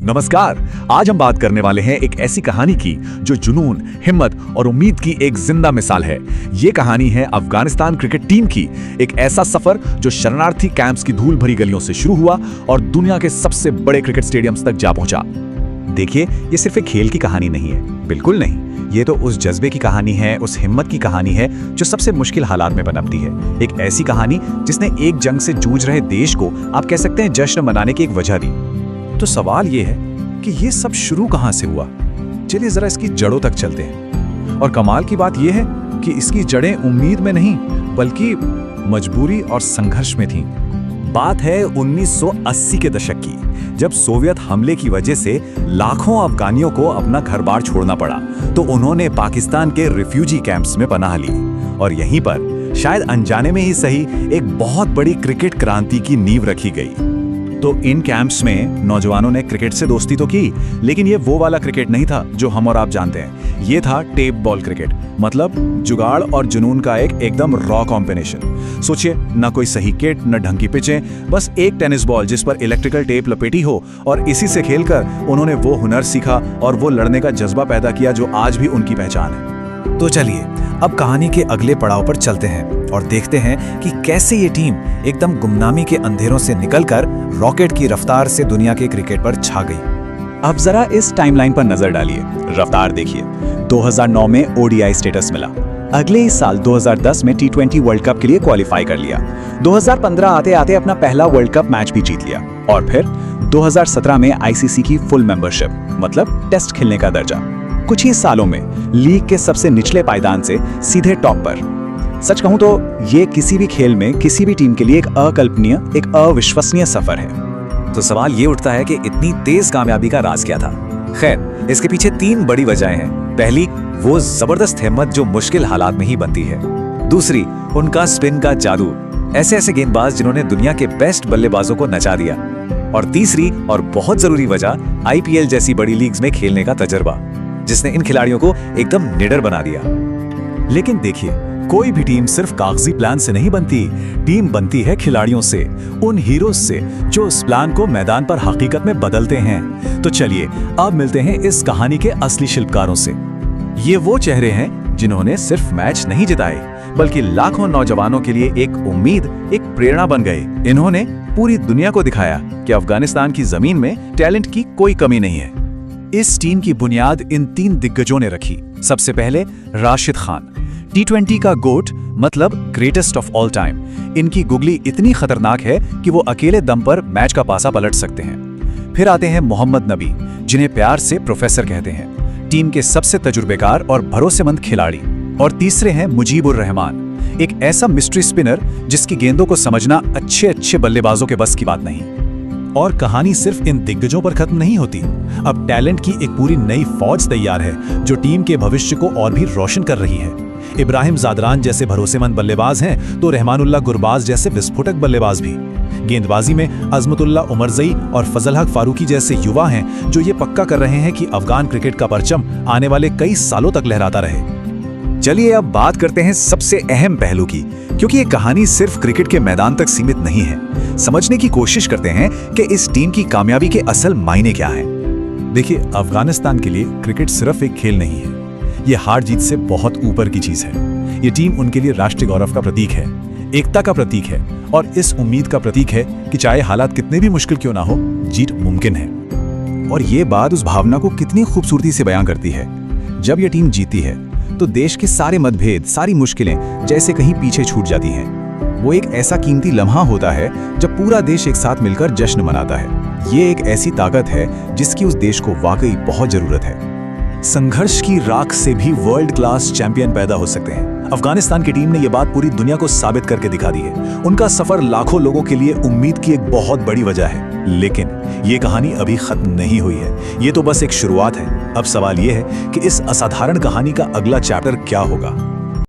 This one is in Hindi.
नमस्कार। आज हम बात करने वाले हैं एक ऐसी कहानी की जो जुनून, हिम्मत और उम्मीद की एक जिंदा मिसाल है। ये कहानी है अफगानिस्तान क्रिकेट टीम की। एक ऐसा सफर जो शरणार्थी कैंप्स की धूल भरी गलियों से शुरू हुआ और दुनिया के सबसे बड़े क्रिकेट स्टेडियम्स तक जा पहुंचा। देखिए, ये सिर्फ एक खेल की कहानी नहीं है, बिल्कुल नहीं। ये तो उस जज्बे की कहानी है, उस हिम्मत की कहानी है जो सबसे मुश्किल हालात में पनपती है। एक ऐसी कहानी जिसने एक जंग से जूझ रहे देश को आप कह सकते हैं जश्न मनाने की एक वजह दी। तो सवाल ये है कि ये सब शुरू कहां से हुआ। चलिए जरा इसकी जड़ों तक चलते हैं। और कमाल की बात यह है कि इसकी जड़ें उम्मीद में नहीं बल्कि मजबूरी और संघर्ष में थीं। बात है 1980 के दशक की, जब सोवियत हमले की वजह से लाखों अफगानियों को अपना घर बार छोड़ना पड़ा, तो उन्होंने पाकिस्तान के रिफ्यूजी कैंप्स में पनाह ली। और यहीं पर शायद अनजाने में ही सही एक बहुत बड़ी क्रिकेट क्रांति की नींव रखी गई। तो इन कैंप्स में नौजवानों ने क्रिकेट से दोस्ती तो की, लेकिन ये वो वाला क्रिकेट नहीं था जो हम और आप जानते हैं। ये था टेप बॉल क्रिकेट, मतलब जुगाड़ और जुनून का एक एकदम रॉ कॉम्बिनेशन। सोचिए, ना कोई सही किट, न ढंग की पिचें, बस एक टेनिस बॉल जिस पर इलेक्ट्रिकल टेप लपेटी हो, और इसी से खेलकर उन्होंने वो हुनर सीखा और वो लड़ने का जज्बा पैदा किया जो आज भी उनकी पहचान है। तो चलिए अब कहानी के अगले पड़ाव पर चलते हैं और देखते हैं कि कैसे ये टीम एकदम गुमनामी के अंधेरों से निकलकर रॉकेट की रफ्तार से दुनिया के क्रिकेट पर छा गई। अब जरा इस टाइमलाइन पर नजर डालिए, रफ्तार देखिए। 2009 में ओडीआई स्टेटस मिला, अगले ही साल 2010 में T20 वर्ल्ड कप के लिए क्वालिफाई कर लिया, 2015 आते आते अपना पहला वर्ल्ड कप मैच भी जीत लिया, और फिर 2017 में आईसीसी की फुल मेंबरशिप, मतलब टेस्ट खेलने का दर्जा। कुछ ही सालों में लीग के सबसे निचले पायदान से सीधे टॉप पर। सच कहूं तो ये किसी भी खेल में किसी भी टीम के लिए एक अकल्पनीय, एक अविश्वसनीय सफर है। तो सवाल ये उठता है कि इतनी तेज कामयाबी का राज क्या था। खैर, इसके पीछे 3 बड़ी वजहें हैं। पहली, वो जबरदस्त हिम्मत जो मुश्किल हालात में ही बनती है। दूसरी, उनका स्पिन का जादू, ऐसे ऐसे गेंदबाज जिन्होंने दुनिया के बेस्ट बल्लेबाजों को नचा दिया। और तीसरी और बहुत जरूरी वजह, आईपीएल जैसी बड़ी लीग्स में खेलने का तजर्बा, जिसने इन खिलाड़ियों को एकदम निडर बना दिया। लेकिन देखिए, कोई भी टीम सिर्फ कागजी प्लान से नहीं बनती। टीम बनती है खिलाड़ियों से, उन हीरोज से जो उस प्लान को मैदान पर हकीकत में बदलते हैं। तो चलिए अब मिलते हैं इस कहानी के असली शिल्पकारों से। ये वो चेहरे हैं जिन्होंने सिर्फ मैच नहीं जिताए, बल्कि लाखों नौजवानों के लिए एक उम्मीद, एक प्रेरणा बन गए। इन्होंने पूरी दुनिया को दिखाया कि अफगानिस्तान की जमीन में टैलेंट की कोई कमी नहीं है। इस टीम की बुनियाद इन 3 दिग्गजों ने रखी। सबसे पहले राशिद खान, T20 का गोट, मतलब ग्रेटेस्ट ऑफ ऑल टाइम। इनकी गुगली इतनी खतरनाक है कि वो अकेले दम पर मैच का पासा पलट सकते हैं। फिर आते हैं मोहम्मद नबी, जिन्हें प्यार से प्रोफेसर कहते हैं, टीम के सबसे तजुर्बेकार और भरोसेमंद खिलाड़ी। और तीसरे हैं मुजीबुर रहमान, एक ऐसा मिस्ट्री स्पिनर जिसकी गेंदों को समझना अच्छे बल्लेबाजों के बस की बात नहीं। और कहानी सिर्फ इन दिग्गजों पर खत्म नहीं होती। अब टैलेंट की एक पूरी नई फौज तैयार है जो टीम के भविष्य को और भी रोशन कर रही है। इब्राहिम ज़ादरान जैसे भरोसेमंद बल्लेबाज हैं, तो रहमानुल्लाह गुरबाज जैसे विस्फोटक बल्लेबाज भी। गेंदबाजी में अजमतुल्लाह उमरजई और फजल हक फारूकी जैसे युवा हैं जो ये पक्का कर रहे हैं कि अफगान क्रिकेट का परचम आने वाले कई सालों तक लहराता रहे। चलिए अब बात करते हैं सबसे अहम पहलू की, क्योंकि ये कहानी सिर्फ क्रिकेट के मैदान तक सीमित नहीं है। समझने की कोशिश करते हैं कि इस टीम की कामयाबी के असल मायने क्या हैं। देखिए, अफगानिस्तान के लिए क्रिकेट सिर्फ एक खेल नहीं है, ये हार जीत से बहुत ऊपर की चीज है। ये टीम उनके लिए राष्ट्रीय गौरव का प्रतीक है, एकता का प्रतीक है, और इस उम्मीद का प्रतीक है कि चाहे हालात कितने भी मुश्किल क्यों ना हो, जीत मुमकिन है। और ये बात उस भावना को कितनी खूबसूरती से बयां करती है। जब ये टीम जीती है तो देश के सारे मतभेद, सारी मुश्किलें जैसे कहीं पीछे छूट जाती हैं। वो एक ऐसा कीमती लम्हा होता है जब पूरा देश एक साथ मिलकर जश्न मनाता है। ये एक ऐसी ताकत है जिसकी उस देश को वाकई बहुत जरूरत है। संघर्ष की राख से भी वर्ल्ड क्लास चैंपियन पैदा हो सकते हैं। अफगानिस्तान की टीम ने यह बात पूरी दुनिया को साबित करके दिखा दी है। उनका सफर लाखों लोगों के लिए उम्मीद की एक बहुत बड़ी वजह है। लेकिन ये कहानी अभी खत्म नहीं हुई है, ये तो बस एक शुरुआत है। अब सवाल ये है कि इस असाधारण कहानी का अगला चैप्टर क्या होगा।